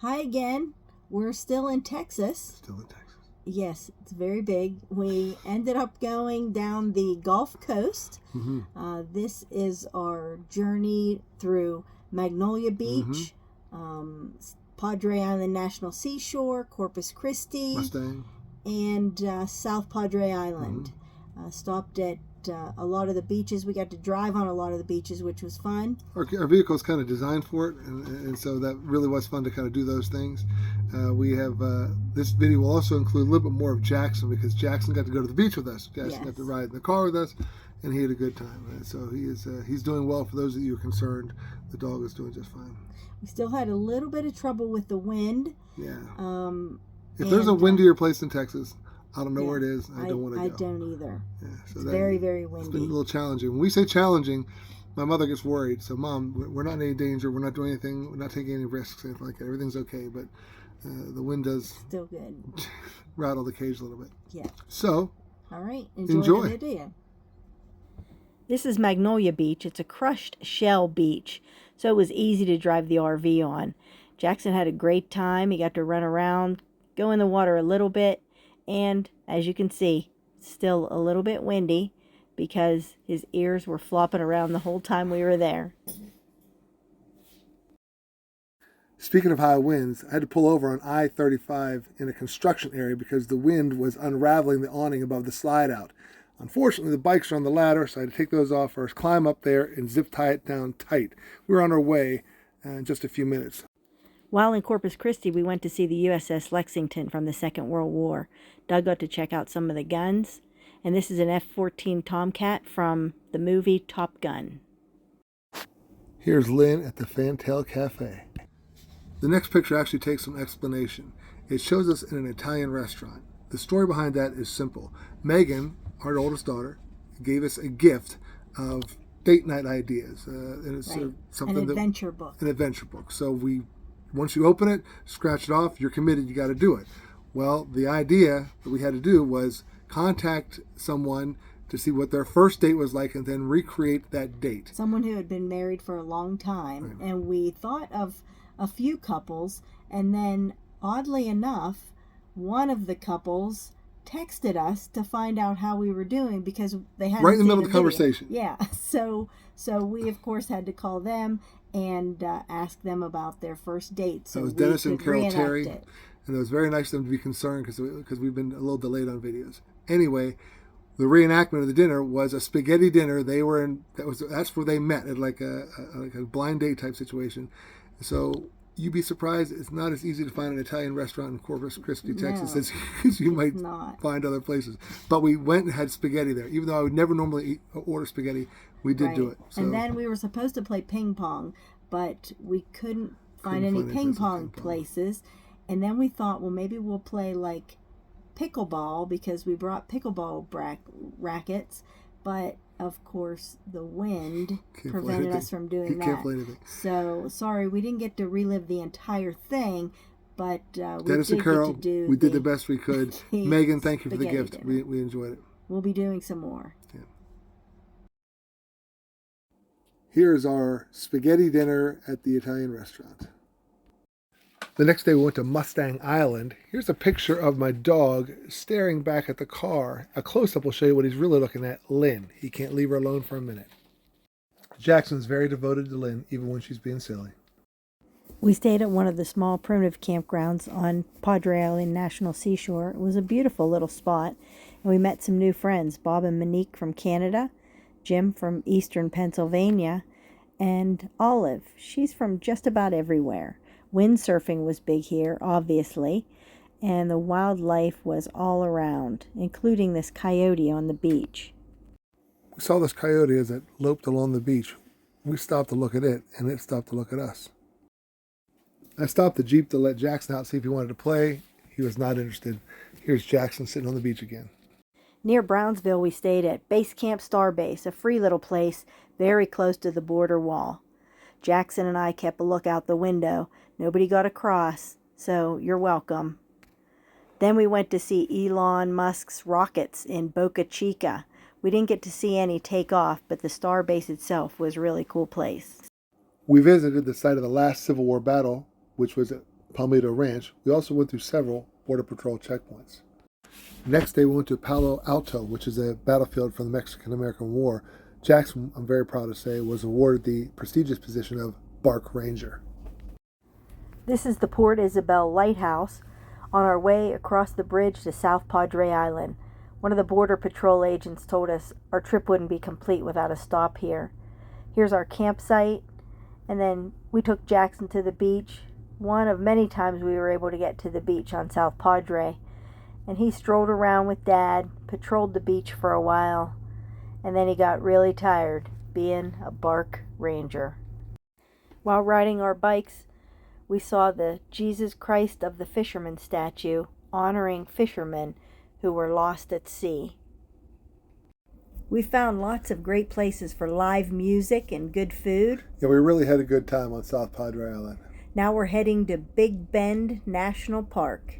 Hi again. We're still in Texas. Still in Texas. Yes, it's very big. We ended up going down the Gulf Coast. This is our journey through Magnolia Beach, Padre Island National Seashore, Corpus Christi, Mustang, and South Padre Island. Stopped at a lot of the beaches. We got to drive on a lot of the beaches, which was fun. Our vehicle is kind of designed for it, and so that really was fun to kind of do those things. We have this video will also include a little bit more of Jackson, because Jackson got to go to the beach with us. Jackson got to ride in the car with us, and he had a good time. So he's doing well. For those of you who are concerned, the dog is doing just fine. We still had a little bit of trouble with the wind. Yeah. If there's a windier place in Texas, I don't know where it is. I don't want to go. I don't either. Yeah, so it's very, very windy. It's been a little challenging. When we say challenging, my mother gets worried. So, Mom, we're not in any danger. We're not doing anything. We're not taking any risks, anything like that. Everything's okay. But the wind does still good. Rattle the cage a little bit. Yeah. So, all right. Enjoy the video. This is Magnolia Beach. It's a crushed shell beach, so it was easy to drive the RV on. Jackson had a great time. He got to run around, go in the water a little bit, and as you can see, still a little bit windy because his ears were flopping around the whole time we were there. Speaking of high winds, I had to pull over on I-35 in a construction area because the wind was unraveling the awning above the slide out. Unfortunately, the bikes are on the ladder, so I had to take those off first, climb up there, and zip tie it down tight. We were on our way in just a few minutes. While in Corpus Christi, we went to see the USS Lexington from the Second World War. Doug got to check out some of the guns, and this is an F-14 Tomcat from the movie Top Gun. Here's Lynn at the Fantail Cafe. The next picture actually takes some explanation. It shows us in an Italian restaurant. The story behind that is simple. Megan, our oldest daughter, gave us a gift of date night ideas. And it's something an adventure book. An adventure book. So once you open it, scratch it off, you're committed, you got to do it. Well, the idea that we had to do was contact someone to see what their first date was like and then recreate that date. Someone who had been married for a long time. Right. And we thought of a few couples, and then oddly enough, one of the couples texted us to find out how we were doing because they hadn't right in the middle of the conversation. Yeah, so we of course had to call them and ask them about their first date. So it was Dennis and Carol Terry, and it was very nice of them to be concerned because we've been a little delayed on videos. Anyway, the reenactment of the dinner was a spaghetti dinner. They were in that's where they met at like a blind date type situation. So you'd be surprised it's not as easy to find an Italian restaurant in Corpus Christi, Texas, as you might find other places. But we went and had spaghetti there. Even though I would never normally order spaghetti, we did do it. So. And then we were supposed to play ping pong, but we couldn't find any ping pong places. And then we thought, well, maybe we'll play like pickleball because we brought pickleball rackets. But of course, the wind prevented us from doing that. Can't play anything. So sorry, we didn't get to relive the entire thing, but Dennis and Carol, we did the best we could. Megan, thank you for the gift. We enjoyed it. We'll be doing some more. Yeah. Here is our spaghetti dinner at the Italian restaurant. The next day we went to Mustang Island. Here's a picture of my dog staring back at the car. A close-up will show you what he's really looking at, Lynn. He can't leave her alone for a minute. Jackson's very devoted to Lynn, even when she's being silly. We stayed at one of the small primitive campgrounds on Padre Island National Seashore. It was a beautiful little spot, and we met some new friends, Bob and Monique from Canada, Jim from eastern Pennsylvania, and Olive. She's from just about everywhere. Windsurfing was big here, obviously, and the wildlife was all around, including this coyote on the beach. We saw this coyote as it loped along the beach. We stopped to look at it, and it stopped to look at us. I stopped the Jeep to let Jackson out, see if he wanted to play. He was not interested. Here's Jackson sitting on the beach again. Near Brownsville, we stayed at Base Camp Starbase, a free little place very close to the border wall. Jackson and I kept a look out the window. Nobody got across, so you're welcome. Then we went to see Elon Musk's rockets in Boca Chica. We didn't get to see any take off, but the Starbase itself was a really cool place. We visited the site of the last Civil War battle, which was at Palmito Ranch, we also went through several Border Patrol checkpoints. Next day, we went to Palo Alto, which is a battlefield from the Mexican-American War. Jackson, I'm very proud to say, was awarded the prestigious position of Bark Ranger. This is the Port Isabel Lighthouse on our way across the bridge to South Padre Island. One of the Border Patrol agents told us our trip wouldn't be complete without a stop here. Here's our campsite, and then we took Jackson to the beach. One of many times we were able to get to the beach on South Padre. And he strolled around with Dad, patrolled the beach for a while, and then he got really tired being a Bark Ranger. While riding our bikes, we saw the Jesus Christ of the Fishermen statue honoring fishermen who were lost at sea. We found lots of great places for live music and good food. Yeah, we really had a good time on South Padre Island. Now we're heading to Big Bend National Park.